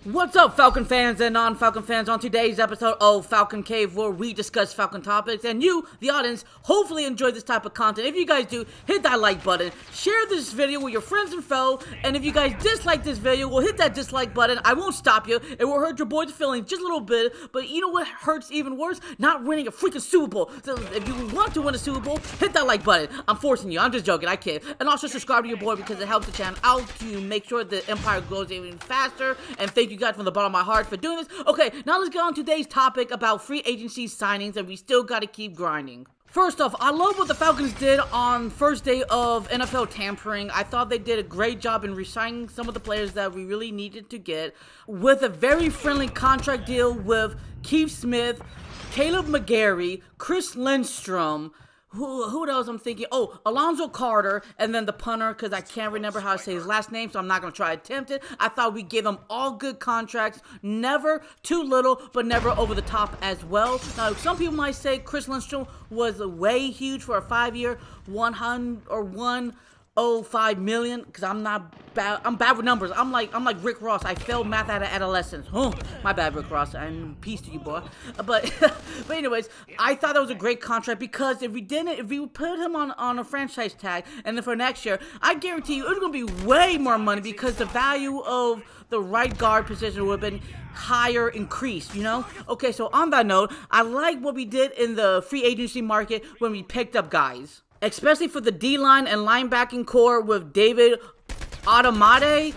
What's up, Falcon fans and non-Falcon fans? On today's episode of Falcon Cave, where we discuss Falcon topics, and you, the audience, hopefully enjoy this type of content. If you guys do, hit that like button, share this video with your friends and foe, and if you guys dislike this video, well, hit that dislike button. I won't stop you. It will hurt your boys' feelings just a little bit, but you know what hurts even worse? Not winning a freaking Super Bowl. So if you want to win a Super Bowl, hit that like button. I'm forcing you. I'm just joking. I can't. And also subscribe to your boy because it helps the channel out to make sure the empire grows even faster. And thank you guys from the bottom of my heart for doing this. Okay, now let's get on to today's topic about free agency signings, and we still got to keep grinding. First off, I love what the Falcons did on first day of NFL tampering. I thought they did a great job in re-signing some of the players that we really needed to get with a very friendly contract deal with Keith Smith, Caleb McGarry, Chris Lindstrom. Who else I'm thinking? Oh, Alonzo Carter, and then the punter, because I can't remember how to say his last name, so I'm not going to try to attempt it. I thought we gave them all good contracts, never too little, but never over the top as well. Now, some people might say Chris Lindstrom was way huge for a 5-year, 105 million, because I'm bad with numbers. I'm like Rick Ross. I failed math at adolescence. Oh, my bad, Rick Ross. And peace to you, boy. But anyways, I thought that was a great contract because if we put him on a franchise tag, and then for next year, I guarantee you it's gonna be way more money because the value of the right guard position would have been higher increased, you know? Okay, so on that note, I like what we did in the free agency market when we picked up guys, especially for the D-line and linebacking core with David Automate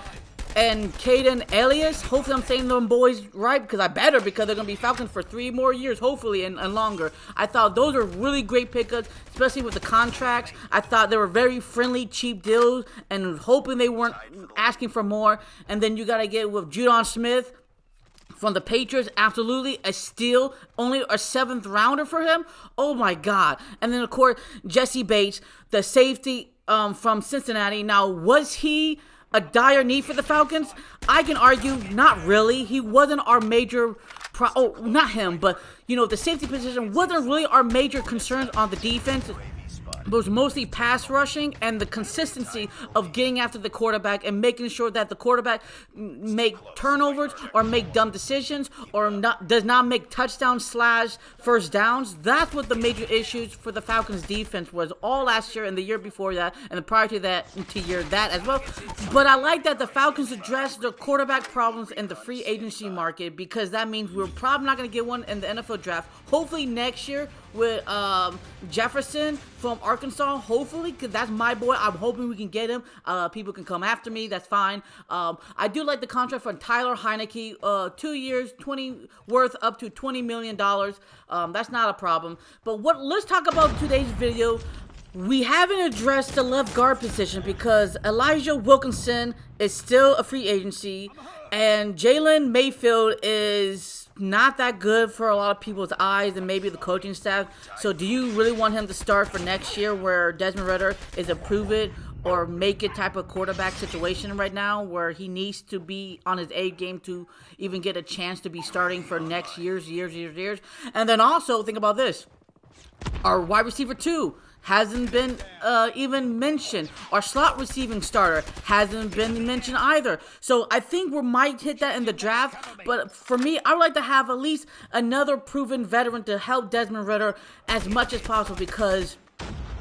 and Caden Elias. Hopefully I'm saying them boys right, because I better, because they're going to be Falcons for 3 more years, hopefully, and longer. I thought those were really great pickups, especially with the contracts. I thought they were very friendly, cheap deals, and hoping they weren't asking for more. And then you got to get with Judon Smith from the Patriots, absolutely a steal, only a 7th rounder for him. Oh my God. And then of course, Jesse Bates, the safety from Cincinnati. Now, was he a dire need for the Falcons? I can argue not really. He wasn't our major not him, but you know, the safety position wasn't really our major concerns on the defense. It was mostly pass rushing and the consistency of getting after the quarterback and making sure that the quarterback make turnovers or make dumb decisions or does not make touchdowns/first downs. That's what the major issues for the Falcons defense was all last year and the year before that and the prior to that as well. But I like that the Falcons addressed their quarterback problems in the free agency market, because that means we're probably not going to get one in the NFL draft. Hopefully next year with Jefferson from Arkansas, hopefully, because that's my boy. I'm hoping we can get him. People can come after me. That's fine. I do like the contract for Tyler Heineke. 2 years, worth up to $20 million. That's not a problem. But let's talk about today's video. We haven't addressed the left guard position because Elijah Wilkinson is still a free agency, and Jalen Mayfield is not that good for a lot of people's eyes and maybe the coaching staff. So do you really want him to start for next year, where Desmond Ridder is a prove it or make it type of quarterback situation right now, where he needs to be on his A game to even get a chance to be starting for next years? And then also think about this. Our wide receiver 2 hasn't been even mentioned. Our slot receiving starter hasn't been mentioned either. So I think we might hit that in the draft. But for me, I would like to have at least another proven veteran to help Desmond Ridder as much as possible, because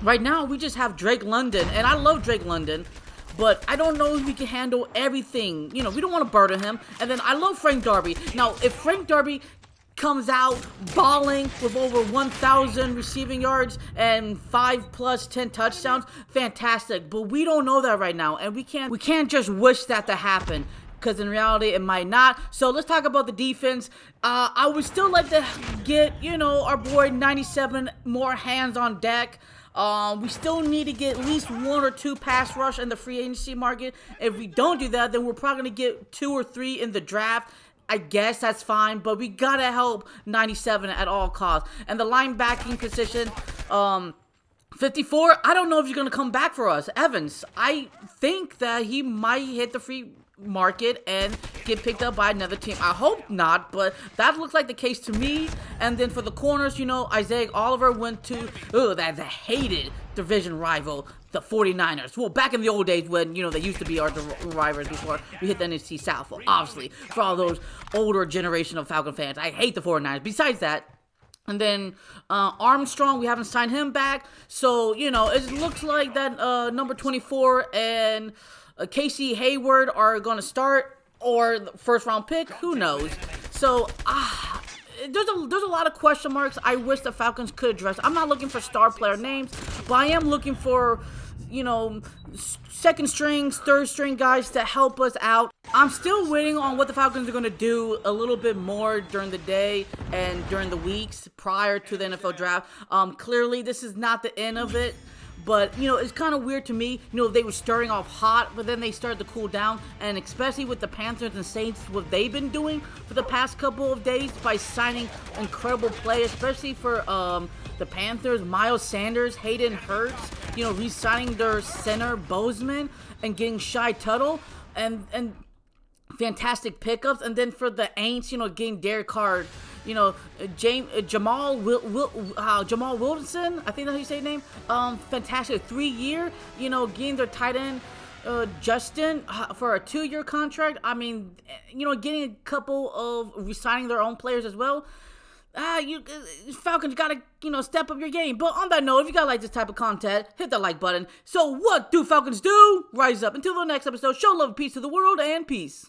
right now we just have Drake London, and I love Drake London, but I don't know if we can handle everything. You know, we don't want to burden him. And then I love Frank Darby. Now, if Frank Darby comes out balling with over 1,000 receiving yards and 5 + 10 touchdowns, fantastic. But we don't know that right now, and we can't just wish that to happen, because in reality it might not. So let's talk about the defense. I would still like to get, you know, our boy 97 more hands on deck. We still need to get at least 1 or 2 pass rush in the free agency market. If we don't do that, then we're probably going to get 2 or 3 in the draft. I guess that's fine, but we gotta help 97 at all costs. And the linebacking position, 54, I don't know if he's gonna come back for us. Evans, I think that he might hit the free market and get picked up by another team. I hope not, but that looks like the case to me. And then for the corners, you know, Isaiah Oliver went to that hated division rival, the 49ers. Well, back in the old days when, they used to be our rivals before we hit the NFC South. Well, obviously, for all those older generation of Falcon fans, I hate the 49ers. Besides that, and then Armstrong, we haven't signed him back. So, it looks like that number 24 and Casey Hayward are going to start, or the first round pick. Who knows? So, there's a lot of question marks I wish the Falcons could address. I'm not looking for star player names, but I am looking for, second strings, third string guys to help us out. I'm still waiting on what the Falcons are going to do a little bit more during the day and during the weeks prior to the NFL draft. Clearly, this is not the end of it. But, it's kind of weird to me. They were starting off hot, but then they started to cool down. And especially with the Panthers and Saints, what they've been doing for the past couple of days by signing incredible players, especially for the Panthers, Miles Sanders, Hayden Hurst, re-signing their center, Bozeman, and getting Shy Tuttle. And fantastic pickups. And then for the Aints, getting Derek Carr, Jamal Wilson, I think that's how you say his name. Fantastic 3-year, getting their tight end, Justin, for a 2-year contract. I mean, getting a couple of resigning their own players as well. Falcons gotta, step up your game. But on that note, if you guys like this type of content, hit that like button. So what do Falcons do? Rise up. Until the next episode, show love and peace to the world, and peace.